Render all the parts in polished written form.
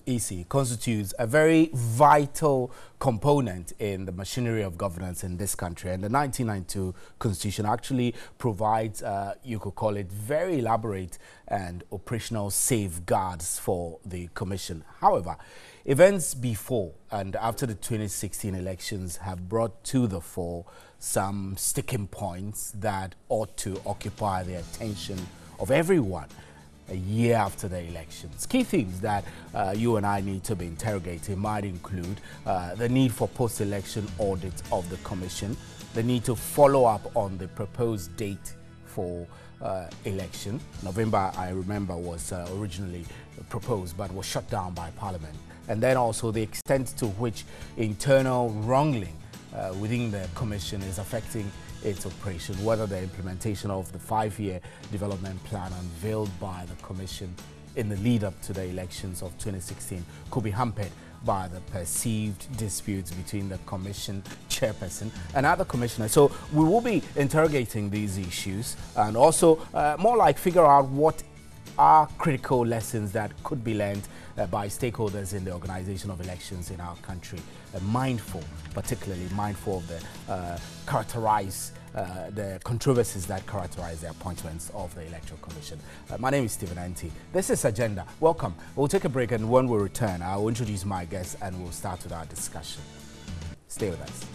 EC constitutes a very vital component in the machinery of governance in this country, and the 1992 Constitution actually provides, you could call it, very elaborate and operational safeguards for the Commission. However, events before and after the 2016 elections have brought to the fore some sticking points that ought to occupy the attention of everyone a year after the elections. Key themes that you and I need to be interrogating might include the need for post-election audit of the Commission, the need to follow up on the proposed date for election. November, I remember, was originally proposed but was shut down by Parliament. And then also the extent to which internal wrangling within the Commission is affecting its operation, whether the implementation of the 5-year development plan unveiled by the Commission in the lead up to the elections of 2016 could be hampered by the perceived disputes between the Commission chairperson and other commissioners. So we will be interrogating these issues and also more like figure out what are critical lessons that could be learned by stakeholders in the organization of elections in our country, particularly mindful of the controversies that characterize the appointments of the Electoral Commission. My name is Stephen Anti. This is Agenda. Welcome. We'll take a break, and when we return, I'll introduce my guests and we'll start with our discussion. Stay with us.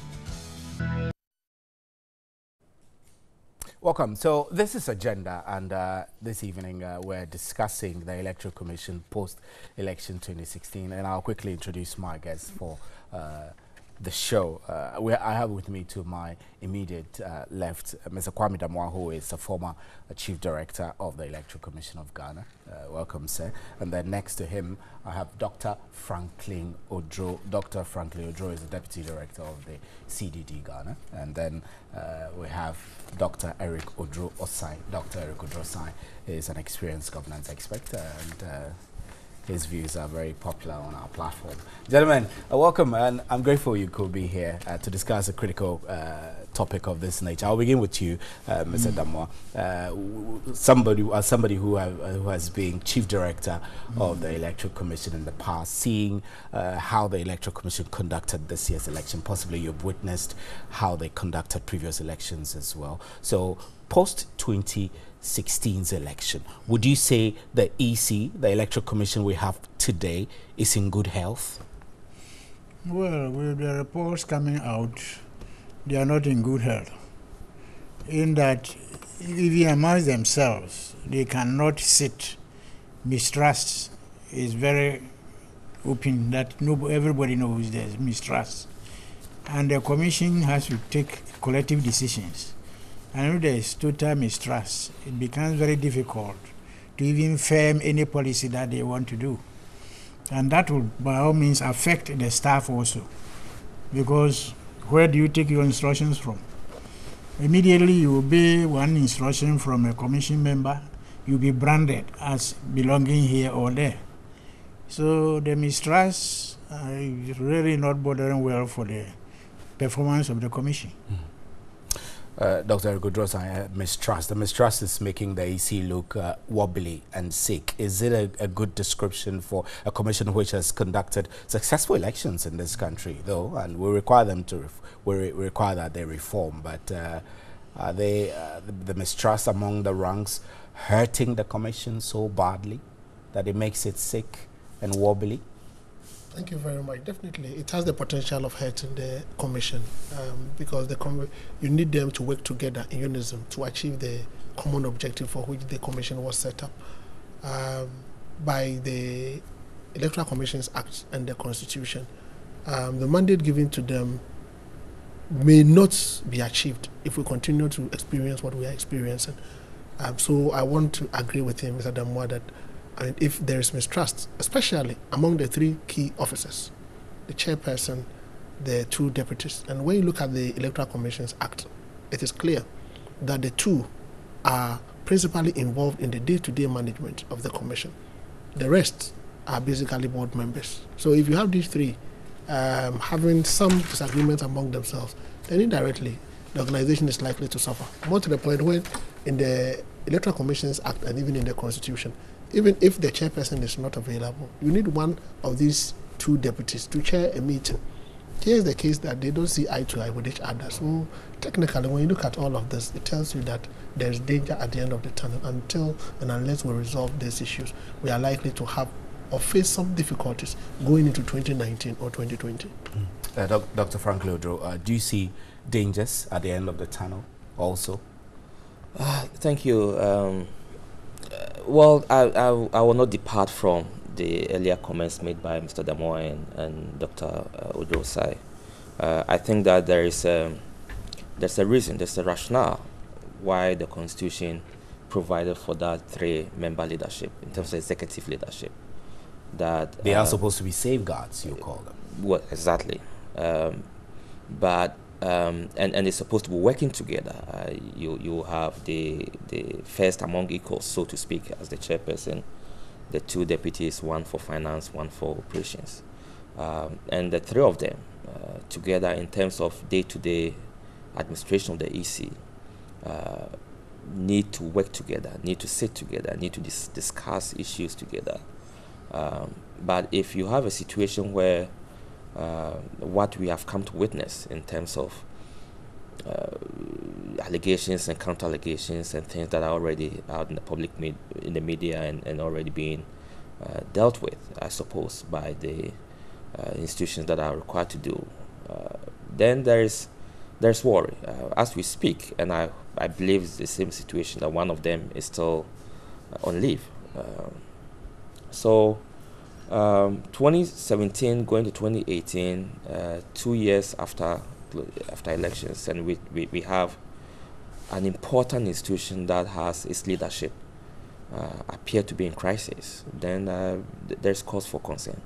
Welcome. So this is Agenda, and this evening we're discussing the Electoral Commission post-election 2016, and I'll quickly introduce my guests for the show. I have with me to my immediate left Mr. Kwame Damoah, who is a former Chief Director of the Electoral Commission of Ghana. Welcome, sir. And then next to him, I have Dr. Franklin Odro. Dr. Franklin Odro is the Deputy Director of the CDD Ghana. And then we have Dr. Eric Odro Osai. Dr. Eric Odro Osai is an experienced governance expert, and his views are very popular on our platform. Gentlemen, welcome, and I'm grateful you could be here to discuss a critical topic of this nature. I'll begin with you, Mr. Damoah. Somebody who has been Chief Director of the Electoral Commission in the past, seeing how the Electoral Commission conducted this year's election. Possibly you've witnessed how they conducted previous elections as well. So, post-2016's election, would you say the EC, the Electoral Commission we have today, is in good health? Well, with the reports coming out, they are not in good health. In that, even amongst themselves, they cannot sit. Mistrust is very open, that everybody knows there's mistrust. And the Commission has to take collective decisions. And if there is total mistrust, it becomes very difficult to even firm any policy that they want to do. And that will, by all means, affect the staff also. Because where do you take your instructions from? Immediately you obey one instruction from a commission member, you'll be branded as belonging here or there. So the mistrust is really not bothering well for the performance of the commission. Dr. Eric Odro Osai, mistrust. The mistrust is making the EC look wobbly and sick. Is it a good description for a commission which has conducted successful elections in this country, though, and we require them to we require that they reform? But are they the mistrust among the ranks hurting the commission so badly that it makes it sick and wobbly? Thank you very much. Definitely, it has the potential of hurting the commission because you need them to work together in unison to achieve the common objective for which the commission was set up by the Electoral Commissions Act and the Constitution. The mandate given to them may not be achieved if we continue to experience what we are experiencing. So I want to agree with him, Mr. Damoah, that if there is mistrust, especially among the three key officers, the chairperson, the two deputies, and when you look at the Electoral Commissions Act, it is clear that the two are principally involved in the day-to-day management of the commission. The rest are basically board members. So if you have these three having some disagreements among themselves, then indirectly the organization is likely to suffer. More to the point, when in the Electoral Commissions Act and even in the Constitution, even if the chairperson is not available, you need one of these two deputies to chair a meeting. Here's the case that they don't see eye to eye with each other. So technically, when you look at all of this, it tells you that there's danger at the end of the tunnel. Until and unless we resolve these issues, we are likely to have or face some difficulties going into 2019 or 2020. Dr. Franklin Odro, do you see dangers at the end of the tunnel also? Thank you. Well, I will not depart from the earlier comments made by Mr. Damoy and Dr. Odro Osai. I think that there's a reason, there's a rationale why the Constitution provided for that 3-member leadership in terms of executive leadership. That they are supposed to be safeguards, you call them. Well, exactly. But it's supposed to be working together. You have the first among equals, so to speak, as the chairperson, the 2 deputies, 1 for finance, 1 for operations, and the 3 of them together in terms of day-to-day administration of the EC need to work together, need to sit together, need to discuss issues together. But if you have a situation where what we have come to witness in terms of allegations and counter-allegations and things that are already out in the public in the media and already being dealt with, I suppose, by the institutions that are required to do, then there's worry. As we speak, and I believe it's the same situation, that one of them is still on leave. So 2017 going to 2018, 2 years after elections, and we have an important institution that has its leadership appear to be in crisis, then there's cause for concern.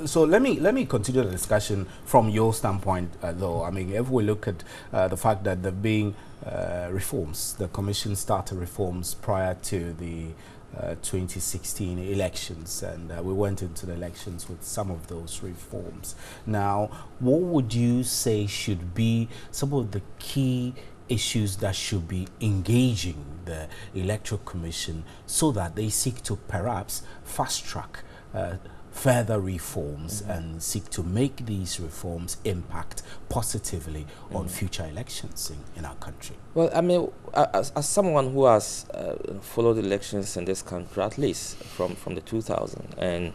So let me continue the discussion from your standpoint, though. I mean, if we look at the fact that there being reforms, the Commission started reforms prior to the 2016 elections, and we went into the elections with some of those reforms. Now, what would you say should be some of the key issues that should be engaging the Electoral Commission so that they seek to perhaps fast-track further reforms and seek to make these reforms impact positively on future elections in our country? Well, I mean, as someone who has followed elections in this country, at least from the 2000s, and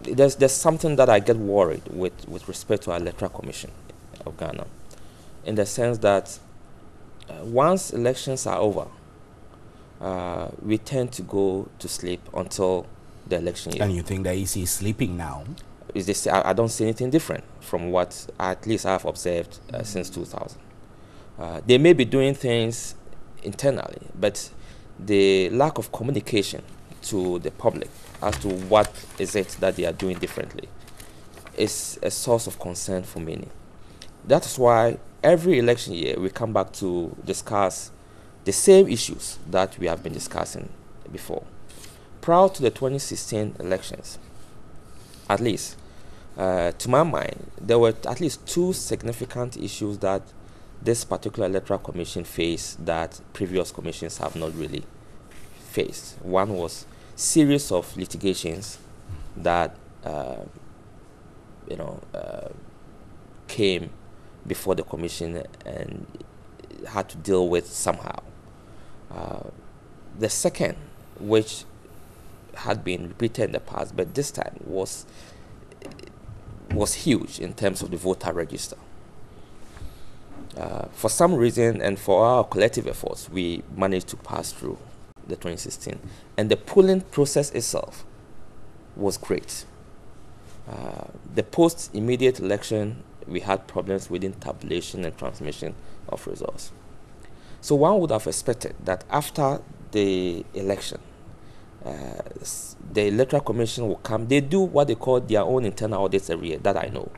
there's something that I get worried with respect to our Electoral Commission of Ghana, in the sense that once elections are over, we tend to go to sleep until the election year. And you think the EC is sleeping now? Is this? I don't see anything different from what at least I've observed since 2000. They may be doing things internally, but the lack of communication to the public as to what is it that they are doing differently is a source of concern for many. That is why every election year we come back to discuss the same issues that we have been discussing before. Prior to the 2016 elections, at least, to my mind, there were at least 2 significant issues that this particular Electoral Commission faced that previous commissions have not really faced. One was series of litigations that came before the commission and had to deal with somehow. The second, which had been repeated in the past, but this time was huge in terms of the voter register. For some reason, and for our collective efforts, we managed to pass through the 2016. And the polling process itself was great. The post-immediate election, we had problems within tabulation and transmission of results. So one would have expected that after the election, the Electoral Commission will come. They do what they call their own internal audits every year, that I know.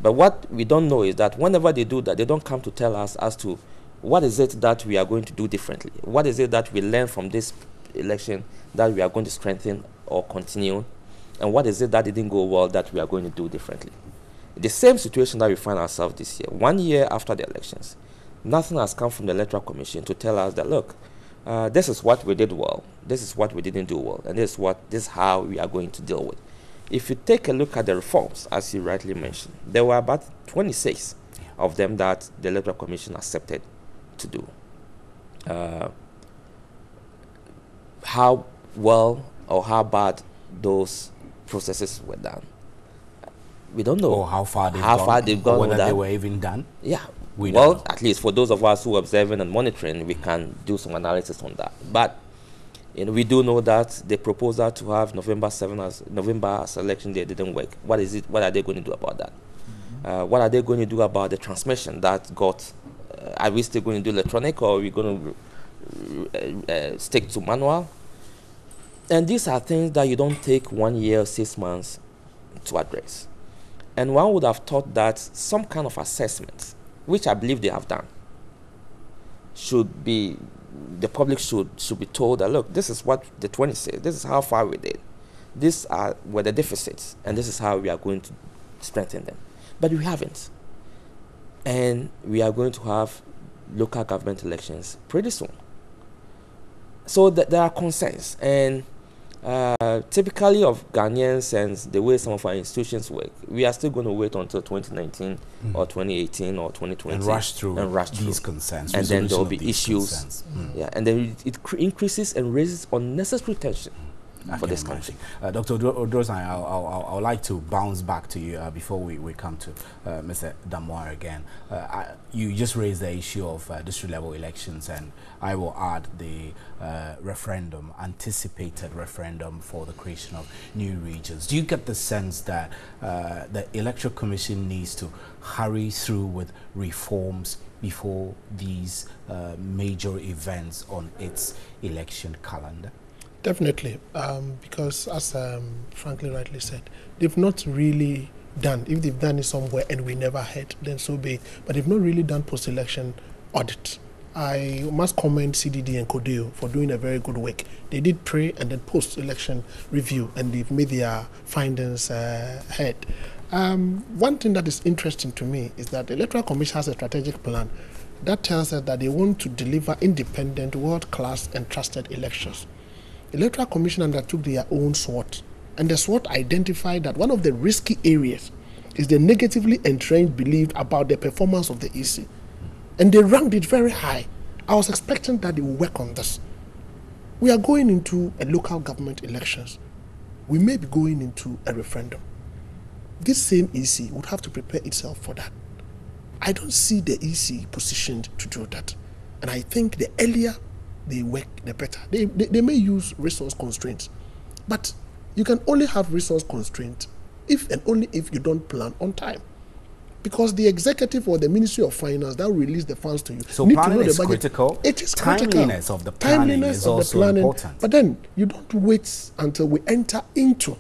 But what we don't know is that whenever they do that, they don't come to tell us as to what is it that we are going to do differently. What is it that we learned from this election that we are going to strengthen or continue? And what is it that didn't go well that we are going to do differently? The same situation that we find ourselves this year. 1 year after the elections, nothing has come from the Electoral Commission to tell us that, look, this is what we did well, this is what we didn't do well, and this is how we are going to deal with. If you take a look at the reforms, as you rightly mentioned, there were about 26 of them that the Electoral Commission accepted to do. How well or how bad those processes were done, we don't know. Or how far they've gone, whether they were even done. Yeah. Well, at least for those of us who are observing and monitoring, we can do some analysis on that. But we do know that the proposal to have November as election day didn't work. What is it? What are they going to do about that? What are they going to do about the transmission that got? Are we still going to do electronic, or are we going to stick to manual? And these are things that you don't take 1 year, 6 months to address. And one would have thought that some kind of assessment, which I believe they have done, the public should be told that, look, this is what the 20 says, this is how far we did, these were the deficits, and this is how we are going to strengthen them. But we haven't. And we are going to have local government elections pretty soon. So there are concerns, and typically of Ghanaians and the way some of our institutions work, we are still going to wait until 2019 or 2018 or 2020 and rush through these concerns, and then there will be issues. Yeah, and then it increases and raises unnecessary tension for this country. Dr. Odrosane, I would like to bounce back to you before we come to Mr. Damoah again. You just raised the issue of district level elections, and I will add the anticipated referendum for the creation of new regions. Do you get the sense that the Electoral Commission needs to hurry through with reforms before these major events on its election calendar? Definitely, because as Franklin rightly said, they've not really done, if they've done it somewhere and we never heard, then so be it. But they've not really done post-election audit. I must commend CDD and CODEO for doing a very good work. They did pre and then post-election review, and they've made their findings heard. One thing that is interesting to me is that the Electoral Commission has a strategic plan that tells us that they want to deliver independent, world-class and trusted elections. The Electoral Commission undertook their own SWOT, and the SWOT identified that one of the risky areas is the negatively entrenched belief about the performance of the EC. And they ranked it very high. I was expecting that they would work on this. We are going into a local government elections. We may be going into a referendum. This same EC would have to prepare itself for that. I don't see the EC positioned to do that. And I think the earlier they work, the better. They may use resource constraints, but you can only have resource constraints if and only if you don't plan on time. Because the executive or the Ministry of Finance that will release the funds to you. So planning is critical. It is timeliness critical. Of the planning is also important. But then you don't wait until we enter into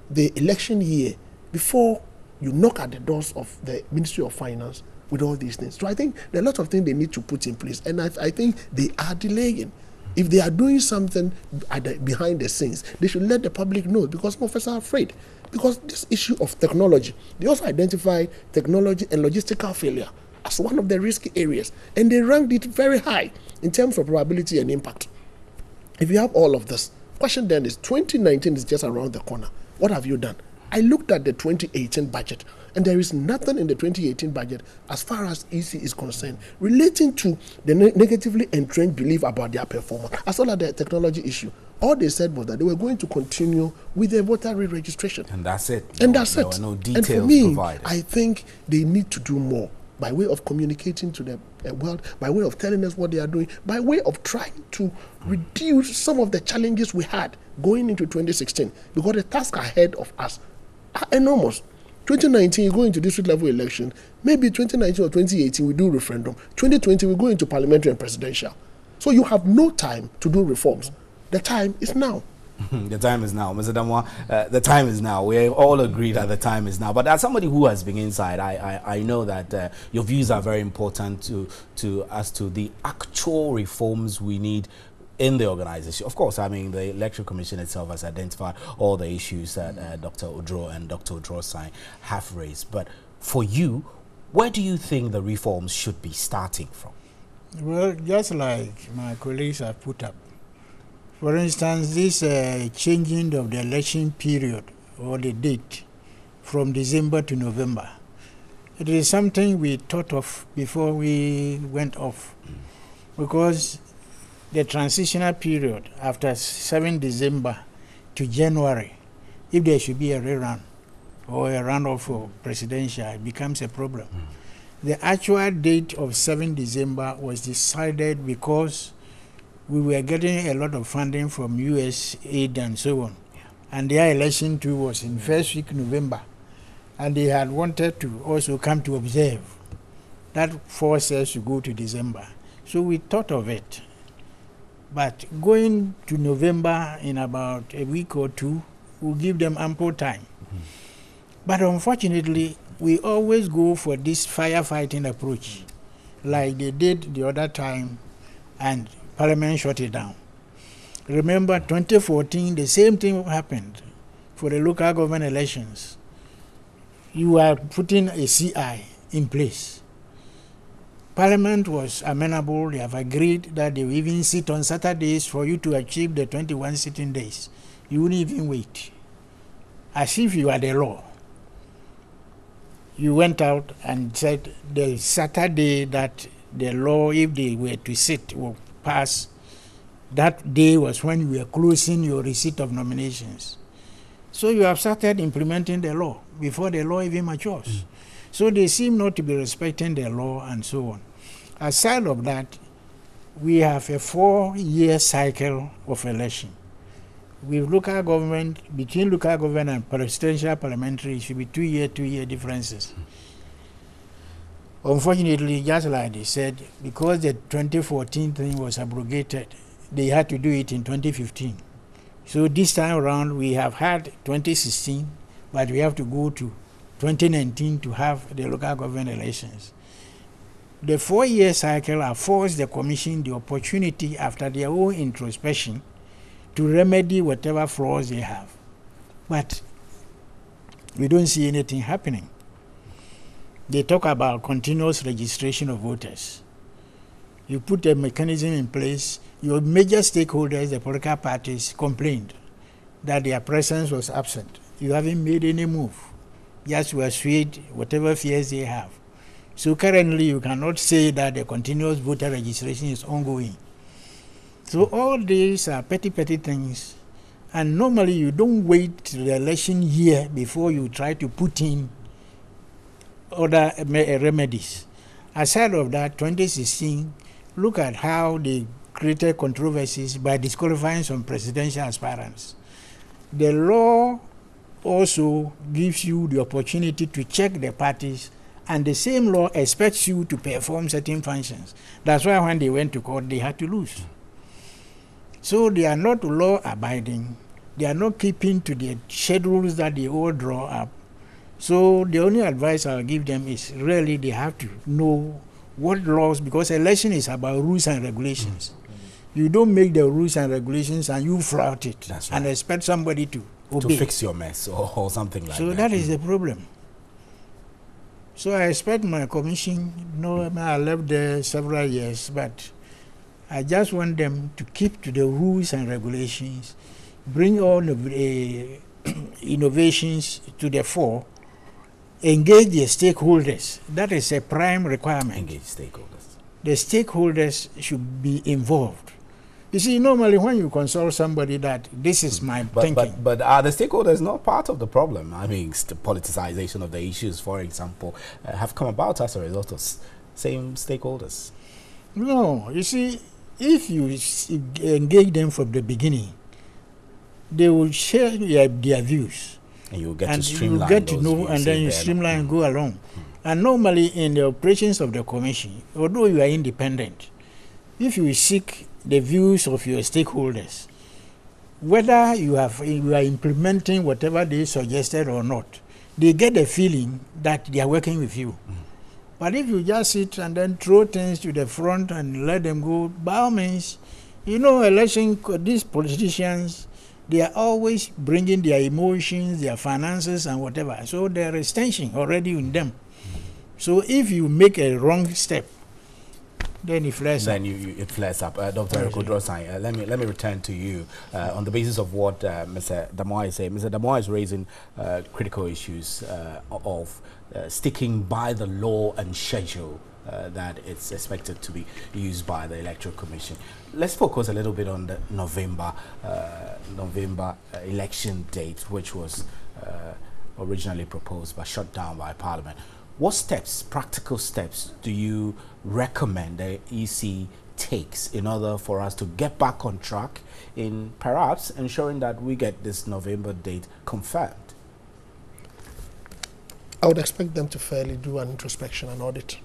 the election year before you knock at the doors of the Ministry of Finance with all these things. So I think there are a lot of things they need to put in place, and I think they are delaying. If they are doing something behind the scenes, they should let the public know, because some of us are afraid. Because this issue of technology, they also identify technology and logistical failure as one of the risky areas, and they ranked it very high in terms of probability and impact. If you have all of this, question then is 2019 is just around the corner. What have you done? I looked at the 2018 budget, and there is nothing in the 2018 budget as far as EC is concerned relating to the negatively entrenched belief about their performance, as well as the technology issue. All they said was that they were going to continue with the voter re-registration. And that's it. And that's it. There were no details and for me, provided. I think they need to do more by way of communicating to the world, by way of telling us what they are doing, by way of trying to reduce some of the challenges we had going into 2016, because the task ahead of us are enormous. 2019, you go into district level election. Maybe 2019 or 2018, we do referendum. 2020, we go into parliamentary and presidential. So you have no time to do reforms. The time is now. The time is now, Mr. Damoah. The time is now. We all agree that the time is now. But as somebody who has been inside, I know that your views are very important as to the actual reforms we need in the organization. Of course, I mean, the Electoral Commission itself has identified all the issues that Dr. Odro and Dr. Odrosane have raised. But for you, where do you think the reforms should be starting from? Well, just like my colleagues have put up, for instance, this changing of the election period or the date from December to November, it is something we thought of before we went off, because the transitional period after 7 December to January, if there should be a rerun or a runoff for presidential, it becomes a problem. The actual date of 7 December was decided because we were getting a lot of funding from US aid and so on. And their election too was in first week November. And they had wanted to also come to observe. That forced us to go to December. So we thought of it. But going to November in about a week or two will give them ample time. But unfortunately, we always go for this firefighting approach, like they did the other time, and Parliament shut it down. Remember, 2014, the same thing happened for the local government elections. You are putting a CI in place. Parliament was amenable. They have agreed that they will even sit on Saturdays for you to achieve the 21 sitting days. You wouldn't even wait. As if you are the law. You went out and said the Saturday that the law, if they were to sit, will pass, that day was when you were closing your receipt of nominations. So you have started implementing the law before the law even matures. So they seem not to be respecting the law and so on. Aside of that, we have a 4-year cycle of election. With local government, between local government and presidential parliamentary, it should be 2-year differences. Unfortunately, just like they said, because the 2014 thing was abrogated, they had to do it in 2015. So this time around, we have had 2016, but we have to go to 2019 to have the local government elections. The 4-year cycle affords the Commission the opportunity, after their own introspection, to remedy whatever flaws they have. But we don't see anything happening. They talk about continuous registration of voters. You put a mechanism in place, your major stakeholders, the political parties, complained that their presence was absent. You haven't made any move. Just were swayed whatever fears they have. So currently you cannot say that the continuous voter registration is ongoing. So all these are petty things, and normally you don't wait till the election year before you try to put in other remedies. Aside of that, 2016, look at how they created controversies by disqualifying some presidential aspirants. The law also gives you the opportunity to check the parties, and the same law expects you to perform certain functions. That's why when they went to court, they had to lose. So they are not law-abiding. They are not keeping to the schedules that they all draw up. So the only advice I'll give them is really they have to know what laws, because election is about rules and regulations. You don't make the rules and regulations and you flout it. That's right. And expect somebody to obey. To fix your mess or something like that. So that is the problem. So I expect my commission, I left there several years, but I just want them to keep to the rules and regulations, bring all the innovations to the fore, engage the stakeholders. That is a prime requirement. Engage stakeholders. The stakeholders should be involved. You see, normally when you consult somebody that this is my thinking. But are the stakeholders not part of the problem? I mean, the politicization of the issues, for example, have come about as a result of same stakeholders. No, you see, if you engage them from the beginning, they will share their views. And you get and to streamline you get to those know, views, and then you streamline and go along. And normally in the operations of the commission, although you are independent, if you seek the views of your stakeholders, whether you are implementing whatever they suggested or not, they get the feeling that they are working with you. But if you just sit and then throw things to the front and let them go, by all means, these politicians, they are always bringing their emotions, their finances and whatever. So there is tension already in them. So if you make a wrong step, Then it flares up. Then it flares up. Dr. Eric Odrosai, let me return to you on the basis of what Mr. Damoah is saying. Mr. Damoah is raising critical issues of sticking by the law and schedule that it's expected to be used by the Electoral Commission. Let's focus a little bit on the November election date, which was originally proposed but shut down by Parliament. What steps, practical steps, do you recommend the EC takes in order for us to get back on track in perhaps ensuring that we get this November date confirmed? I would expect them to fairly do an introspection and audit,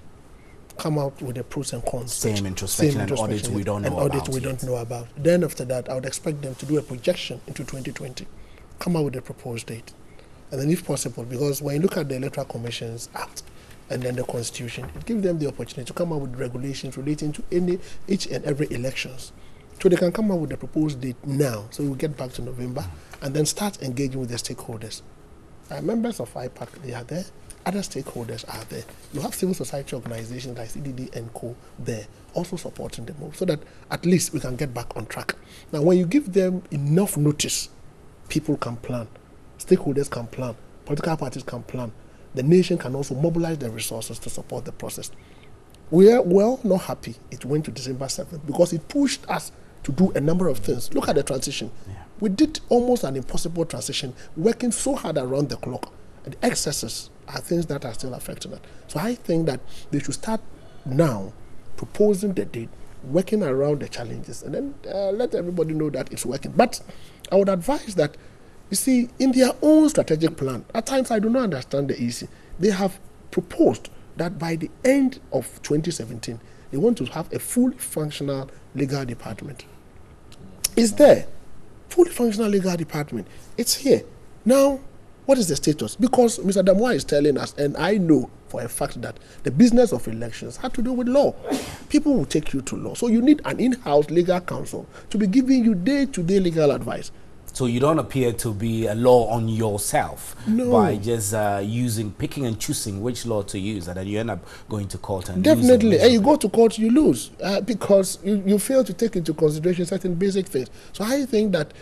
come out with the pros and cons. Same introspection and audit we don't know about. We don't know about. Then after that, I would expect them to do a projection into 2020, come out with a proposed date. And then if possible, because when you look at the Electoral Commission's Act and then the Constitution, it gives them the opportunity to come out with regulations relating to each and every elections. So they can come out with a proposed date now, so we'll get back to November, and then start engaging with the stakeholders. Members of IPAC, they are there. Other stakeholders are there. You have civil society organizations like CDD and Co. there, also supporting the move, so that at least we can get back on track. Now, when you give them enough notice, people can plan. Stakeholders can plan, political parties can plan. The nation can also mobilize the resources to support the process. We are well not happy it went to December 7th because it pushed us to do a number of things. Look at the transition. Yeah. We did almost an impossible transition, working so hard around the clock. And the excesses are things that are still affecting us. So I think that they should start now proposing the date, working around the challenges, and then let everybody know that it's working. But I would advise that, you see, in their own strategic plan, at times I do not understand the EC. They have proposed that by the end of 2017, they want to have a fully functional legal department. It's there. Fully functional legal department. It's here. Now, what is the status? Because Mr. Damoah is telling us, and I know for a fact that the business of elections had to do with law. People will take you to law. So you need an in-house legal counsel to be giving you day-to-day legal advice. So you don't appear to be a law on yourself by just picking and choosing which law to use, and then you end up going to court and definitely, and you go to court, you lose because you fail to take into consideration certain basic things. So I think that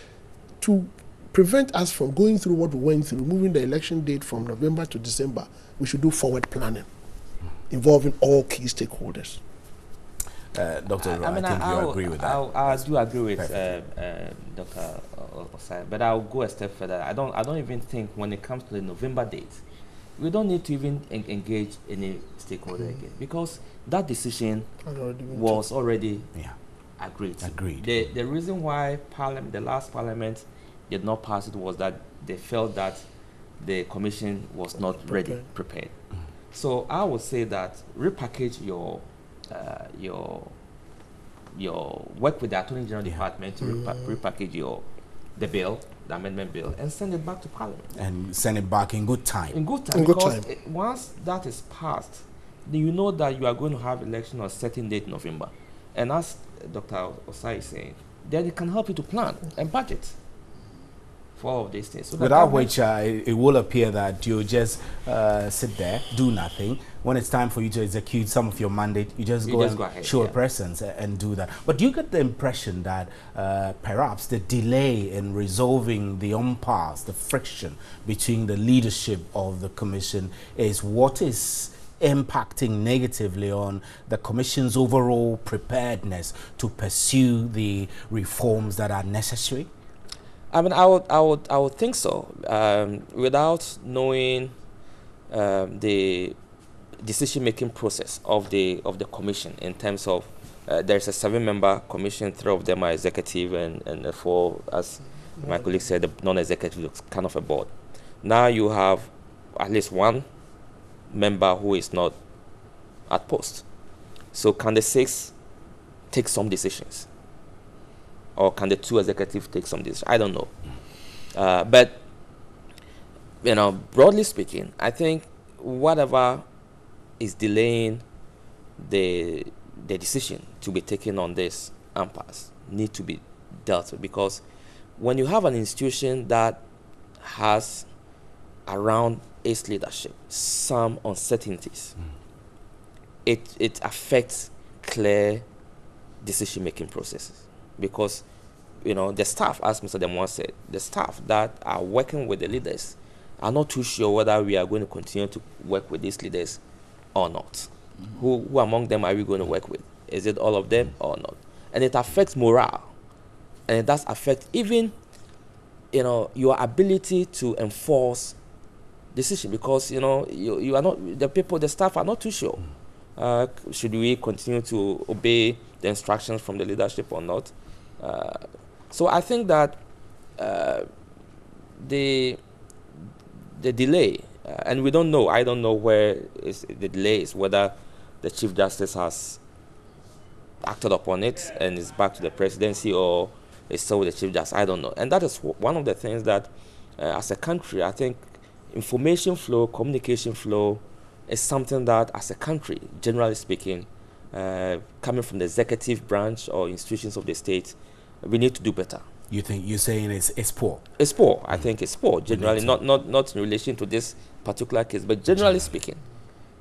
to prevent us from going through what we went through, moving the election date from November to December, we should do forward planning involving all key stakeholders. Dr. I think you agree with that. I do agree with Dr. Osai, but I'll go a step further. I don't even think when it comes to the November date, we don't need to even engage any stakeholder again, because that decision was already agreed. The reason why the last Parliament did not pass it was that they felt that the Commission was not prepared. So I would say that repackage your work with the Attorney General Department to repackage the bill, the amendment bill, and send it back to Parliament. And send it back in good time. In good time, because once that is passed, then you know that you are going to have election on a certain date in November. And as Dr. Osai is saying, then it can help you to plan and budget for all of these things. So without which it will appear that you just sit there, do nothing. When it's time for you to execute some of your mandate, you just go ahead, show a presence and do that. But do you get the impression that perhaps the delay in resolving the impasse, the friction between the leadership of the Commission is what is impacting negatively on the Commission's overall preparedness to pursue the reforms that are necessary? I mean, I would think so. Without knowing the decision-making process of the Commission, in terms of there's a 7-member Commission, 3 of them are executive, and the 4, as my colleague said, the non-executive is kind of a board. Now you have at least 1 member who is not at post. So can the 6 take some decisions? Or can the 2 executives take some decisions? I don't know. But, broadly speaking, I think whatever is delaying the decision to be taken on this impasse need to be dealt with, because when you have an institution that has around its leadership some uncertainties, it affects clear decision-making processes, because the staff, as Mr. Demwa said, the staff that are working with the leaders are not too sure whether we are going to continue to work with these leaders or not. Who among them are we going to work with? Is it all of them or not? And it affects morale, and it does affect even your ability to enforce decision, because you are not, the staff are not too sure. Should we continue to obey the instructions from the leadership or not? So I think that the delay, and we don't know, I don't know where the delay is, whether the Chief Justice has acted upon it and is back to the presidency, or is still with the Chief Justice, I don't know. And that is one of the things that, as a country, I think information flow, communication flow is something that, as a country, generally speaking, coming from the executive branch or institutions of the state, we need to do better. You're saying it's poor? It's poor. I think it's poor generally, not in relation to this particular case, but generally speaking,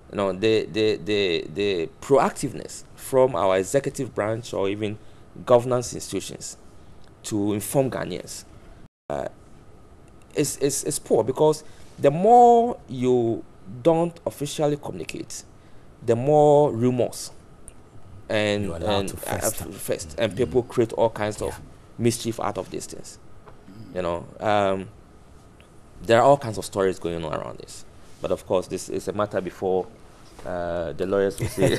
the proactiveness from our executive branch or even governance institutions to inform Ghanaians is poor, because the more you don't officially communicate, the more rumors and people create all kinds of mischief out of these things. There are all kinds of stories going on around this, but of course this is a matter before the lawyers will say.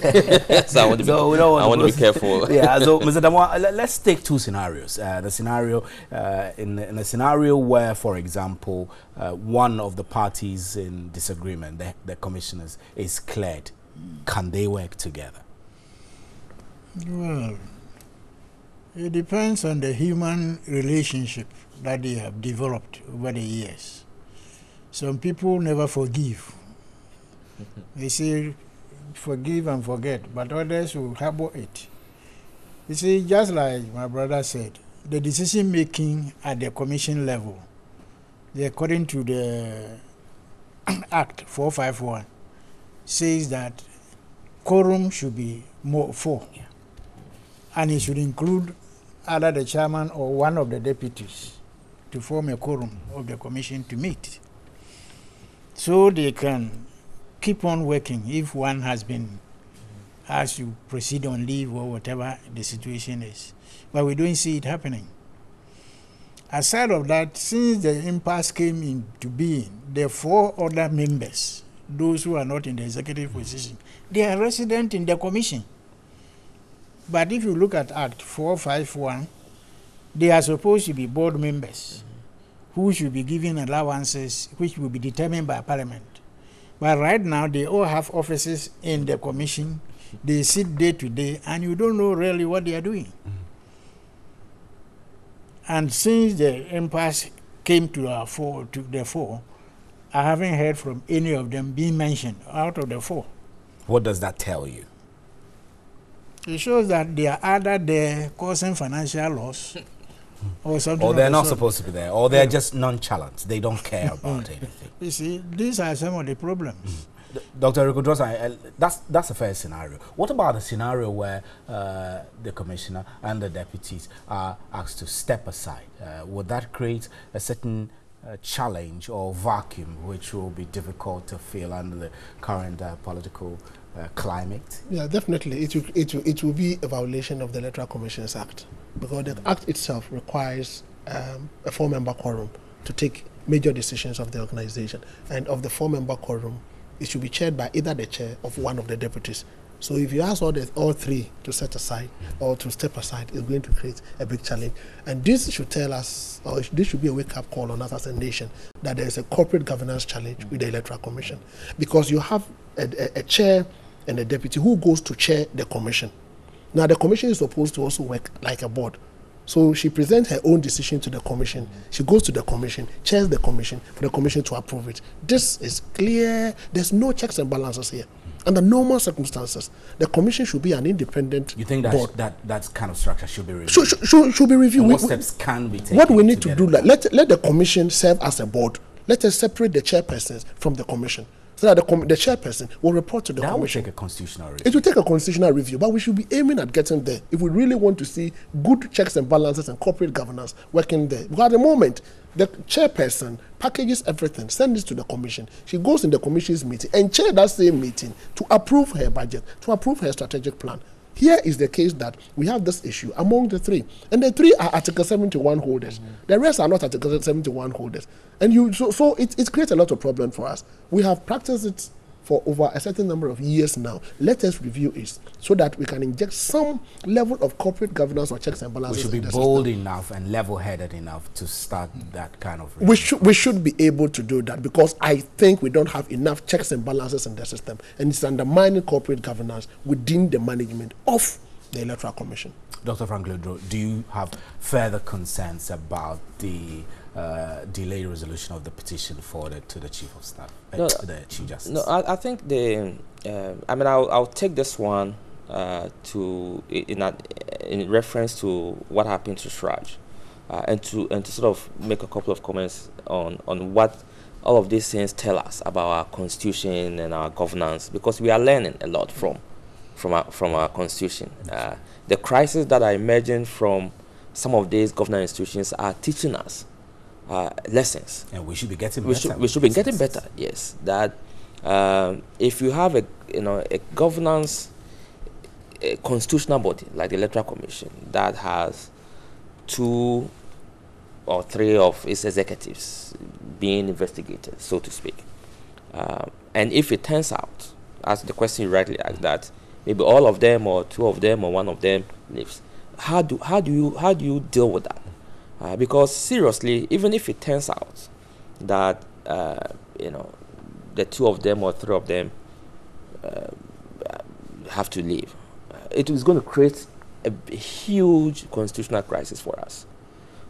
So I want to be careful. Yeah, so Mr. Damwa, let's take two scenarios. The scenario in a scenario where, for example, one of the parties in disagreement, the commissioners, is cleared, can they work together? Well, it depends on the human relationship that they have developed over the years. Some people never forgive. They say forgive and forget, but others will harbor it. You see, just like my brother said, the decision making at the commission level, according to the Act 451, says that quorum should be four. Yeah. And it should include either the chairman or one of the deputies to form a quorum of the commission to meet. So they can keep on working if one has been asked to proceed on leave or whatever the situation is. But we don't see it happening. Aside of that, since the impasse came into being, the four other members, those who are not in the executive position, they are resident in the commission. But if you look at Act 451, they are supposed to be board members who should be given allowances which will be determined by Parliament. But right now, they all have offices in the commission. They sit day to day, and you don't know really what they are doing. And since the impasse came to the fore, I haven't heard from any of them being mentioned out of the four. What does that tell you? It shows that they are either there causing financial loss or something. Or they're not supposed to be there, or they're just nonchalant. They don't care about anything. You see, these are some of the problems. Dr. Rikodrosa, that's a fair scenario. What about the scenario where the commissioner and the deputies are asked to step aside? Would that create a certain challenge or vacuum which will be difficult to fill under the current political climate? Yeah, definitely. It will be a violation of the Electoral Commissions Act, because the Act itself requires a four-member quorum to take major decisions of the organization. And of the four-member quorum, it should be chaired by either the chair of one of the deputies. So if you ask all three to set aside or to step aside, it's going to create a big challenge. And this should tell us, or this should be a wake-up call on us as a nation, that there is a corporate governance challenge with the Electoral Commission. Because you have a chair and a deputy who goes to chair the commission. Now, the commission is supposed to also work like a board. So she presents her own decision to the commission. She goes to the commission, chairs the commission, for the commission to approve it. This is clear. There's no checks and balances here. Under normal circumstances, the commission should be an independent You think board. that kind of structure should be reviewed? Should be reviewed. And what steps can be taken? What we need to do, let the commission serve as a board. Let us separate the chairpersons from the commission. so that the chairperson will report to the commission. That will take a constitutional review. It will take a constitutional review, but we should be aiming at getting there if we really want to see good checks and balances and corporate governance working there. Because at the moment, the chairperson packages everything, sends it to the commission. She goes in the commission's meeting and chair that same meeting to approve her budget, to approve her strategic plan. Here is the case that we have this issue among the three, and the three are Article 71 holders. The rest are not Article 71 holders, and so it creates a lot of problem for us. We have practiced it for over a certain number of years now. Let us review it so that we can inject some level of corporate governance or checks and balances. We should be bold enough and level-headed enough to start that kind of review. We should be able to do that, because I think we don't have enough checks and balances in the system, and it's undermining corporate governance within the management of the Electoral Commission. Dr. Franklin Odro, do you have further concerns about the delayed resolution of the petition forwarded to the Chief of Staff, to the Chief Justice? No, I think I'll take this one in reference to what happened to Siraj, and to sort of make a couple of comments on what all of these things tell us about our constitution and our governance, because we are learning a lot from our constitution. The crises that are emerging from some of these governance institutions are teaching us lessons, and we should be getting better. We should be getting better. Yes, that if you have a governance, a constitutional body like the Electoral Commission that has 2 or 3 of its executives being investigated, so to speak, and if it turns out, as the question you rightly asked, that maybe all of them or 2 of them or 1 of them leaves, how do you deal with that? Because seriously, even if it turns out that the 2 of them or 3 of them have to leave, it is going to create a huge constitutional crisis for us.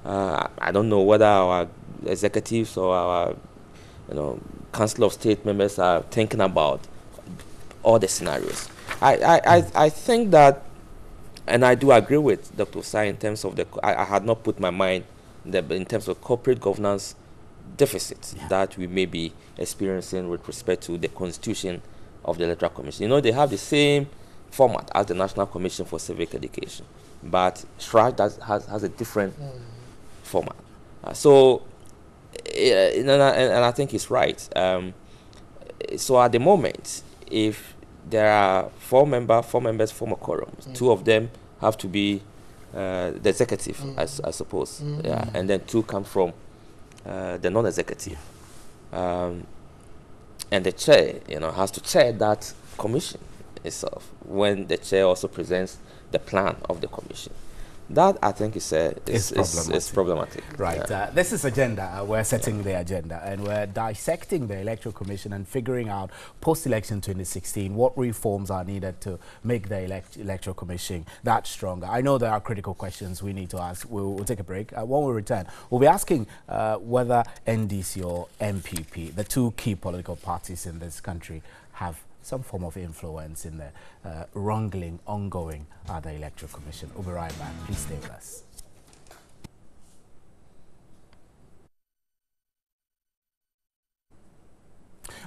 I don't know whether our executives or our Council of State members are thinking about all the scenarios. I think that, and I do agree with Dr. Osai in terms of I had not put my mind in terms of corporate governance deficits that we may be experiencing with respect to the constitution of the Electoral Commission. They have the same format as the National Commission for Civic Education, but Siraj has a different format. And I think he's right. So at the moment, if there are 4 members form a quorum, 2 of them have to be the executive, I suppose, and then 2 come from the non-executive, and the chair, has to chair that commission itself when the chair also presents the plan of the commission. That, I think, is problematic. Right. Yeah. This is agenda. We're setting the agenda, and we're dissecting the Electoral Commission and figuring out post-election 2016 what reforms are needed to make the Electoral Commission that stronger. I know there are critical questions we need to ask. We'll take a break. When we return, we'll be asking whether NDC or MPP, the 2 key political parties in this country, have some form of influence in the wrangling ongoing at the Electoral Commission. We'll be right back. Please stay with us.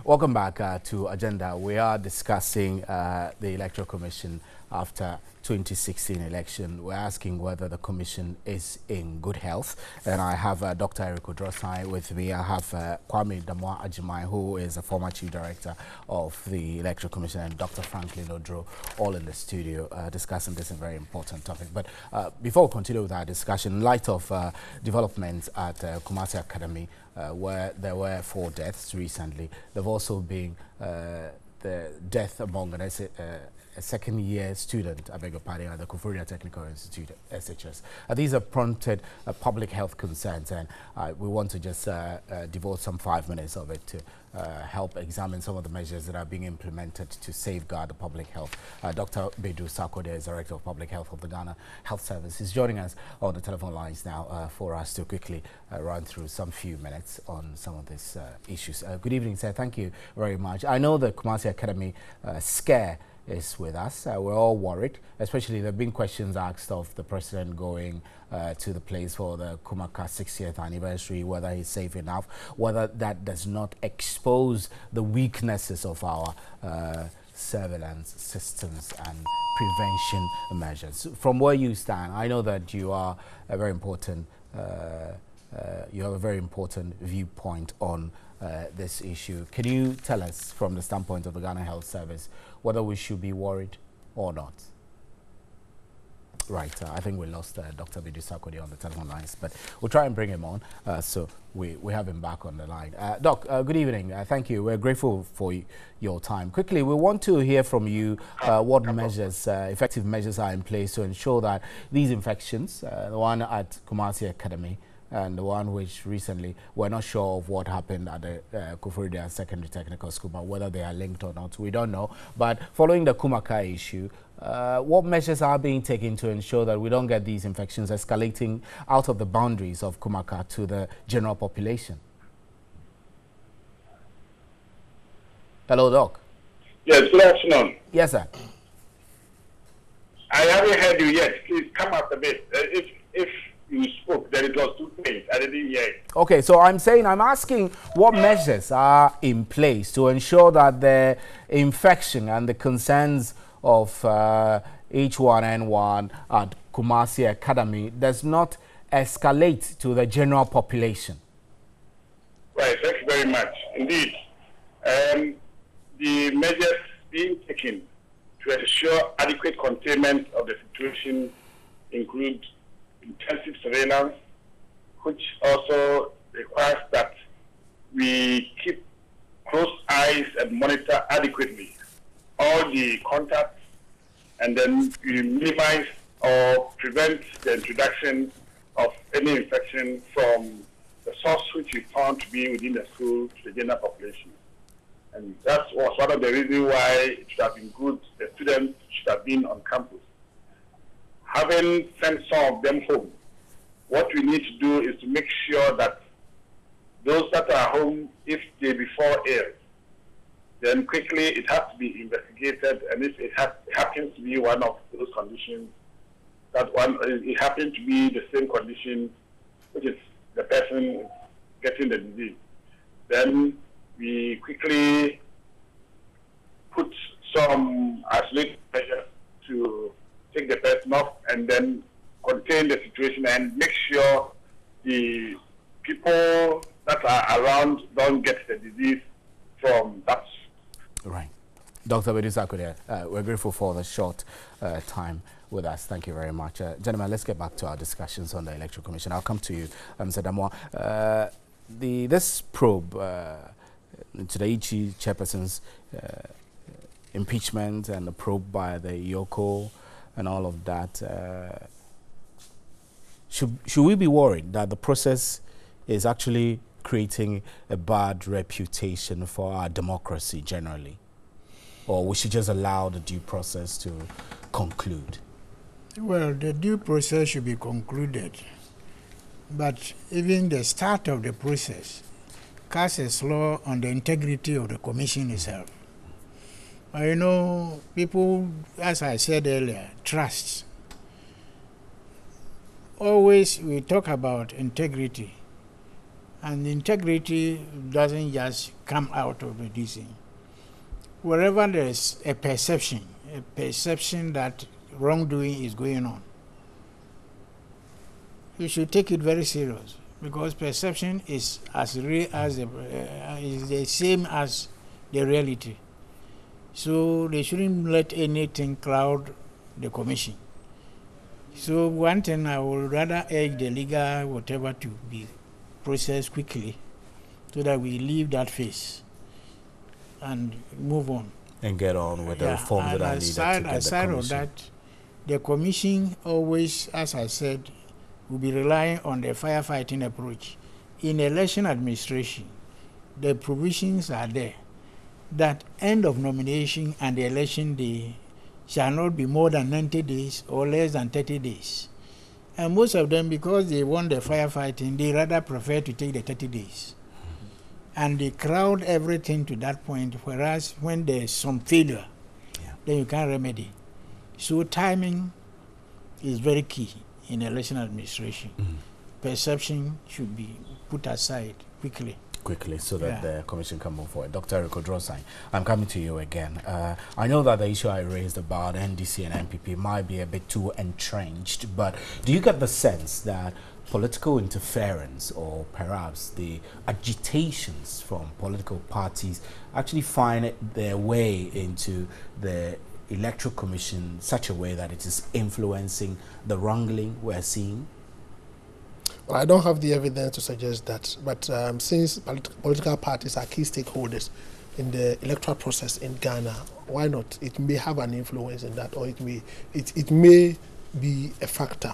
Welcome back to Agenda. We are discussing the Electoral Commission after 2016 election. We're asking whether the commission is in good health, and I have Dr. Eric Odrosai with me. I have Kwame Damoah Agyeman, who is a former chief director of the Electoral Commission, and Dr. Franklin Odro, all in the studio discussing this very important topic. But before we continue with our discussion, in light of developments at Kumasi Academy, where there were 4 deaths recently, there have also been the death among a second-year student, I beg your pardon, at the Kufuria Technical Institute, SHS. These have prompted public health concerns, and we want to just devote some 5 minutes of it to help examine some of the measures that are being implemented to safeguard the public health. Dr. Bedru Sarkodie is Director of Public Health of the Ghana Health Service. He's joining us on the telephone lines now for us to quickly run through some few minutes on some of these issues. Good evening, sir. Thank you very much. I know the Kumasi Academy scare is with us. We're all worried, especially there have been questions asked of the president going to the place for the Kumaka 60th anniversary, whether he's safe enough, whether that does not expose the weaknesses of our surveillance systems and prevention measures. From where you stand, I know that you are a very important, you have a very important viewpoint on this issue. Can you tell us, from the standpoint of the Ghana Health Service, whether we should be worried or not? Right, I think we lost Dr. Bidu Sarkodie on the telephone lines, but we'll try and bring him on, so we have him back on the line. Doc, good evening. Thank you. We're grateful for your time. Quickly, we want to hear from you what measures, effective measures are in place to ensure that these infections, the one at Kumasi Academy and the one which recently, we're not sure of what happened at the Koforidua Secondary Technical School, but whether they are linked or not, we don't know. But following the Kumaka issue, what measures are being taken to ensure that we don't get these infections escalating out of the boundaries of Kumaka to the general population? Hello, Doc. Yes, good afternoon. Yes, sir. I haven't heard you yet. Please come up a bit. If you spoke, then it was 2 minutes. I didn't hear it. Okay, so I'm asking what measures are in place to ensure that the infection and the concerns of H1N1 at Kumasi Academy does not escalate to the general population. Right, thank you very much. Indeed, the measures being taken to ensure adequate containment of the situation include intensive surveillance, which also requires that we keep close eyes and monitor adequately all the contacts, and then we minimize or prevent the introduction of any infection from the source which we found to be within the school to the general population. And that was one of the reasons why it should have been good, the students should have been on campus. Having sent some of them home, what we need to do is to make sure that those that are home, if they before ill, then quickly it has to be investigated, and if it happens to be one of those conditions, it happens to be the same condition, which is the person getting the disease, then we quickly put some isolated measures to take the person off and then contain the situation and make sure the people that are around don't get the disease from that. Right. Dr. Bidu Sarkodie, we're grateful for the short time with us. Thank you very much. Gentlemen, let's get back to our discussions on the Electoral Commission. I'll come to you, Mr. Damoah. This probe to the EG chairperson's impeachment and the probe by the Yoko and all of that, should we be worried that the process is actually creating a bad reputation for our democracy generally? Or we should just allow the due process to conclude? Well, the due process should be concluded. But even the start of the process casts a slur on the integrity of the commission itself. You know, people, as I said earlier, trust. Always we talk about integrity. And integrity doesn't just come out of the DC. Wherever there's a perception that wrongdoing is going on, you should take it very serious, because perception is as real as is the same as the reality. So they shouldn't let anything cloud the commission. So one thing, I would rather urge the legal whatever to be processed quickly, so that we leave that phase and move on. And get on with the reforms that are needed to get the commission. Aside of that, the commission always, as I said, will be relying on the firefighting approach. In election administration, the provisions are there that end of nomination and the election day shall not be more than 90 days or less than 30 days. And most of them, because they want the firefighting, they rather prefer to take the 30 days. And they crowd everything to that point, whereas when there's some failure, then you can't remedy. So timing is very key in election administration. Perception should be put aside quickly. So that the commission can move forward. Dr. Eric Odrosai, I'm coming to you again. I know that the issue I raised about NDC and NPP might be a bit too entrenched, but do you get the sense that political interference, or perhaps the agitations from political parties, actually find their way into the Electoral Commission such a way that it is influencing the wrangling we're seeing? Well, I don't have the evidence to suggest that, but since political parties are key stakeholders in the electoral process in Ghana, why not? It may have an influence in that, or it may be a factor.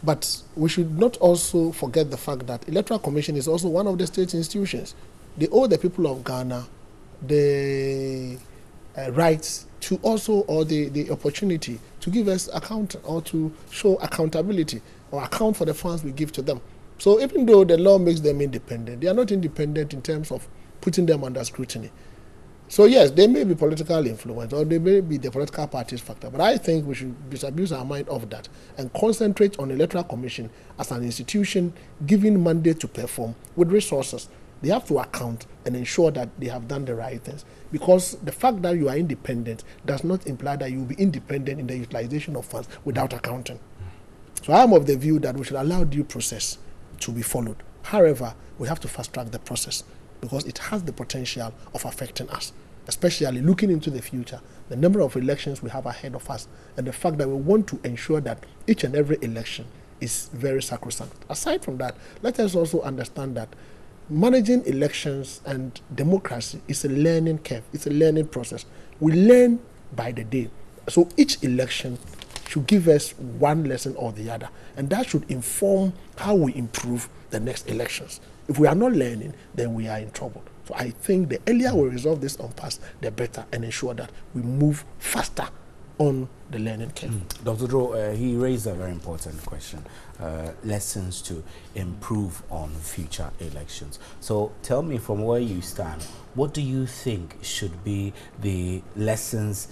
But we should not also forget the fact that Electoral Commission is also one of the state institutions. They owe the people of Ghana the rights to also, or the opportunity to give us account, or to show accountability, or account for the funds we give to them. So even though the law makes them independent, they are not independent in terms of putting them under scrutiny. So yes, they may be political influence, or they may be the political parties factor, but I think we should disabuse our mind of that and concentrate on the Electoral Commission as an institution given mandate to perform with resources. They have to account and ensure that they have done the right things, because the fact that you are independent does not imply that you will be independent in the utilization of funds without accounting. So I am of the view that we should allow due process to be followed. However, we have to fast track the process, because it has the potential of affecting us, especially looking into the future, the number of elections we have ahead of us, and the fact that we want to ensure that each and every election is very sacrosanct. Aside from that, let us also understand that managing elections and democracy is a learning curve. It's a learning process. We learn by the day. So each election should give us one lesson or the other, and that should inform how we improve the next elections. If we are not learning, then we are in trouble. So I think the earlier we resolve this impasse, the better, and ensure that we move faster on the learning curve. Dr. Dro, he raised a very important question, lessons to improve on future elections. So tell me, from where you stand, what do you think should be the lessons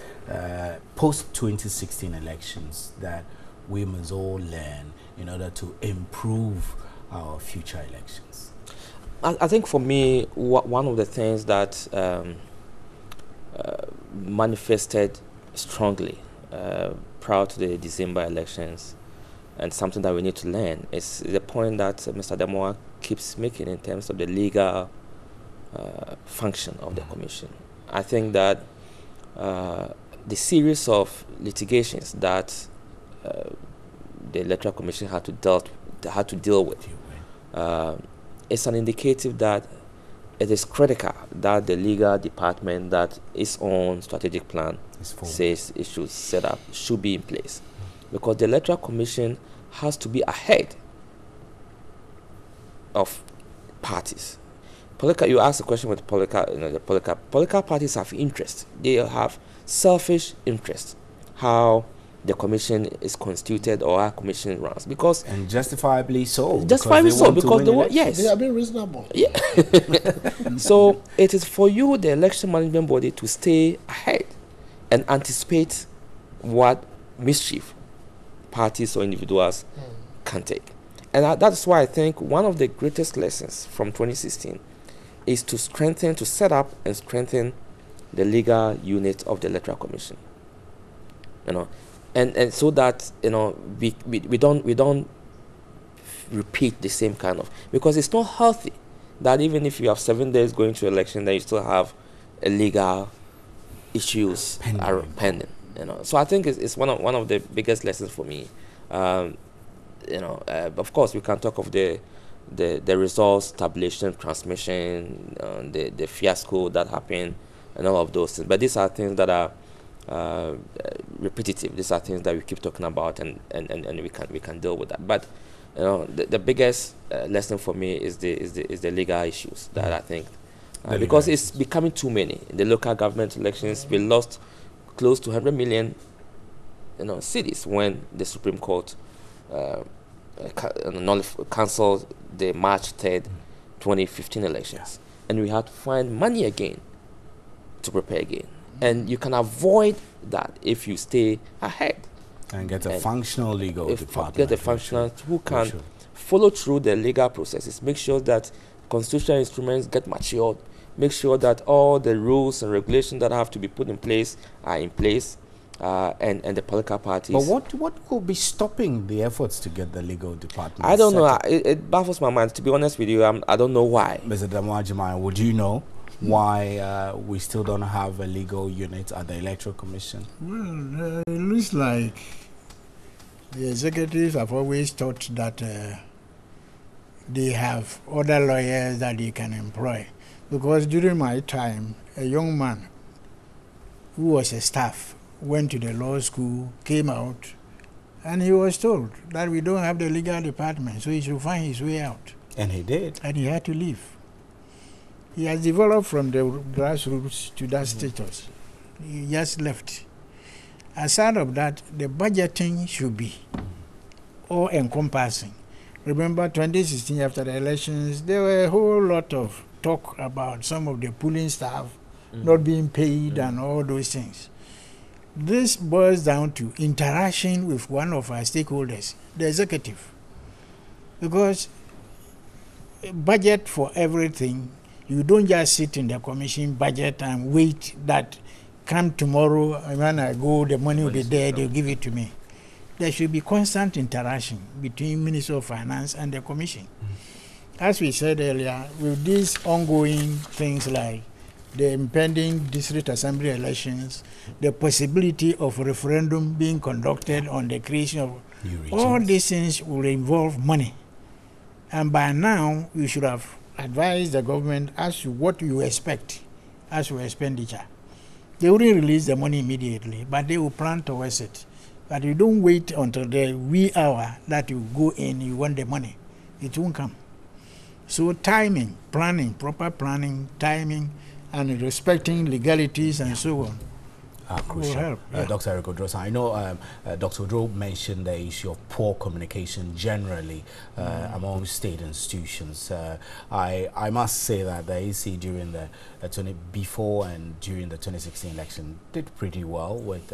post-2016 elections that we must all learn in order to improve our future elections? I think for me, one of the things that manifested strongly prior to the December elections, and something that we need to learn, is the point that Mr. Damoah keeps making in terms of the legal function of the commission. I think that the series of litigations that the Electoral Commission had to deal with is an indicative that it is critical that the legal department that its own strategic plan says it should set up should be in place, because the Electoral Commission has to be ahead of parties. You asked a question with political parties have interest. They have selfish interest how the commission is constituted or how commission runs, because and justifiably so. Justifiably so, because they have been reasonable. Yeah. So it is for you, the election management body, to stay ahead and anticipate what mischief parties or individuals can take. And that's why I think one of the greatest lessons from 2016 is to set up and strengthen the legal unit of the Electoral Commission. And so that we don't repeat the same kind of, because it's not healthy that even if you have 7 days going to election, then you still have illegal issues pending. So I think it's one of the biggest lessons for me. Of course, we can talk of the results, tabulation, transmission, the fiasco that happened, and all of those things. But these are things that are repetitive. These are things that we keep talking about, and we can deal with that. But the biggest lesson for me is the legal issues that I think, because it's becoming too many. In the local government elections, we lost close to 100 million cities when the Supreme Court cancelled the March 3rd 2015 elections, and we had to find money again to prepare again. And you can avoid that if you stay ahead. And get a functional legal department. Get a functional who can follow through the legal processes, make sure that constitutional instruments get matured, make sure that all the rules and regulations that have to be put in place are in place, and the political parties. But what could be stopping the efforts to get the legal department? I don't know. It baffles my mind. To be honest with you, I don't know why. Mr. Damoah, would you know why we still don't have a legal unit at the Electoral Commission? Well, it looks like the executives have always thought that they have other lawyers that they can employ. Because during my time, a young man who was a staff went to the law school, came out, and he was told that we don't have the legal department, so he should find his way out. And he did. And he had to leave. He has developed from the grassroots to that status. He just left. Aside of that, the budgeting should be all-encompassing. Remember 2016, after the elections, there were a whole lot of talk about some of the polling staff not being paid and all those things. This boils down to interaction with one of our stakeholders, the executive. Because budget for everything, you don't just sit in the commission budget and wait that come tomorrow, when I go, the money will be there, they'll give it to me. There should be constant interaction between Minister of Finance and the Commission. As we said earlier, with these ongoing things like the impending district assembly elections, the possibility of a referendum being conducted on the creation of all these things will involve money. And by now, you should have advised the government as to what you expect as your expenditure. They wouldn't release the money immediately, but they will plan towards it. But you don't wait until the wee hour that you go in, you want the money. It won't come. So timing, planning, proper planning, timing, and respecting legalities and so on will help. Dr. Eric Odrosa, I know Dr. Odro mentioned the issue of poor communication generally among state institutions. I must say that the EC during the before and during the 2016 election did pretty well with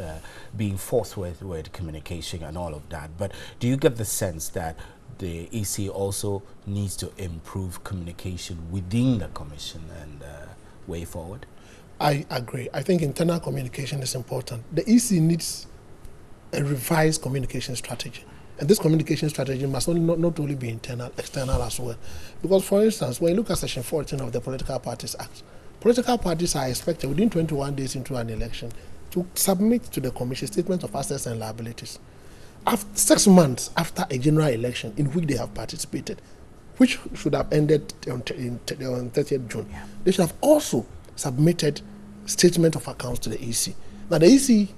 being forthwith with communication and all of that. But do you get the sense that the EC also needs to improve communication within the commission and way forward? I agree. I think internal communication is important. The EC needs a revised communication strategy. And this communication strategy must not only be internal, external as well. Because, for instance, when you look at Section 14 of the Political Parties Act, political parties are expected within 21 days into an election to submit to the Commission statements of assets and liabilities. After 6 months after a general election in which they have participated, which should have ended on 30th June, they should have also submitted statement of accounts to the EC. Now the EC,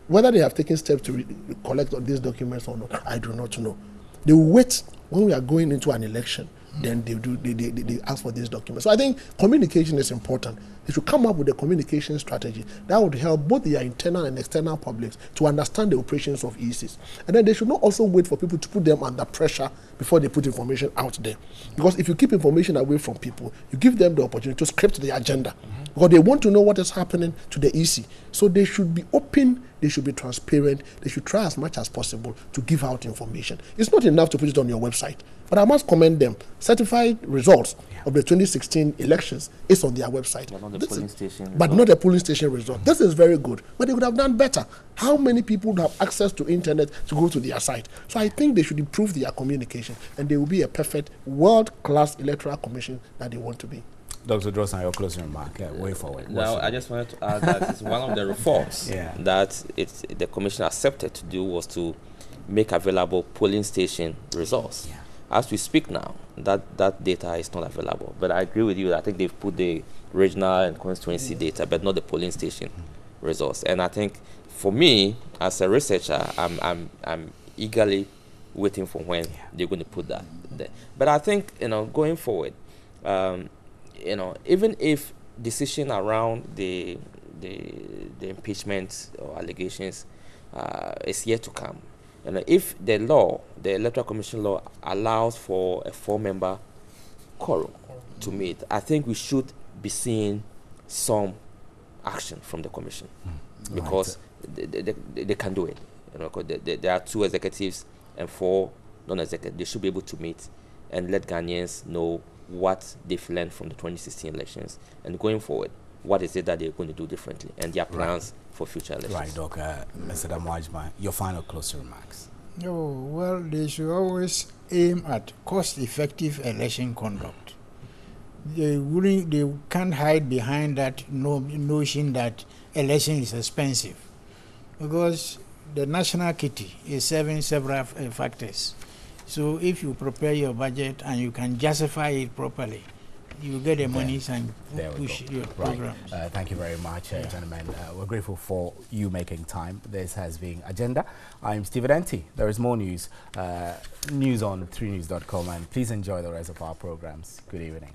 whether they have taken steps to collect all these documents or not, I do not know. They will wait when we are going into an election, then they ask for these documents. So I think communication is important. They should come up with a communication strategy that would help both their internal and external publics to understand the operations of ECs. And then they should not also wait for people to put them under pressure before they put information out there. Because if you keep information away from people, you give them the opportunity to script the agenda. Because they want to know what is happening to the EC. So they should be open, they should be transparent, they should try as much as possible to give out information. It's not enough to put it on your website. But I must commend them. Certified results of the 2016 elections is on their website. But not the polling station result. But not the polling station result. This is very good. But they could have done better. How many people would have access to internet to go to their site? So I think they should improve their communication, and they will be a perfect world-class electoral commission that they want to be. Dr. Drosan, your closing remark, way forward. Now, I just wanted to add that it's one of the reforms that the commission accepted to do was to make available polling station results. As we speak now, that data is not available. But I agree with you. I think they've put the regional and constituency data, but not the polling station results. And I think, for me, as a researcher, I'm eagerly waiting for when they're going to put that there. But I think, going forward, even if decision around the impeachment or allegations is yet to come, if the law, the Electoral Commission law, allows for a 4-member quorum to meet, I think we should be seeing some action from the commission, because they can do it. You know, 'cause there are 2 executives and 4 non-executives. They should be able to meet and let Ghanaians know what they've learned from the 2016 elections, and going forward, what is it that they're going to do differently, and their plans for future elections. Right, Doc. Mr. Damwajima, your final closing remarks. No, well, they should always aim at cost-effective election conduct. They can't hide behind that notion that election is expensive, because the national kitty is serving several factors. So if you prepare your budget and you can justify it properly, you get the money and push your programs. Thank you very much, gentlemen. We're grateful for you making time. This has been Agenda. I'm Stephen Enti. There is more news, news on 3news.com, and please enjoy the rest of our programs. Good evening.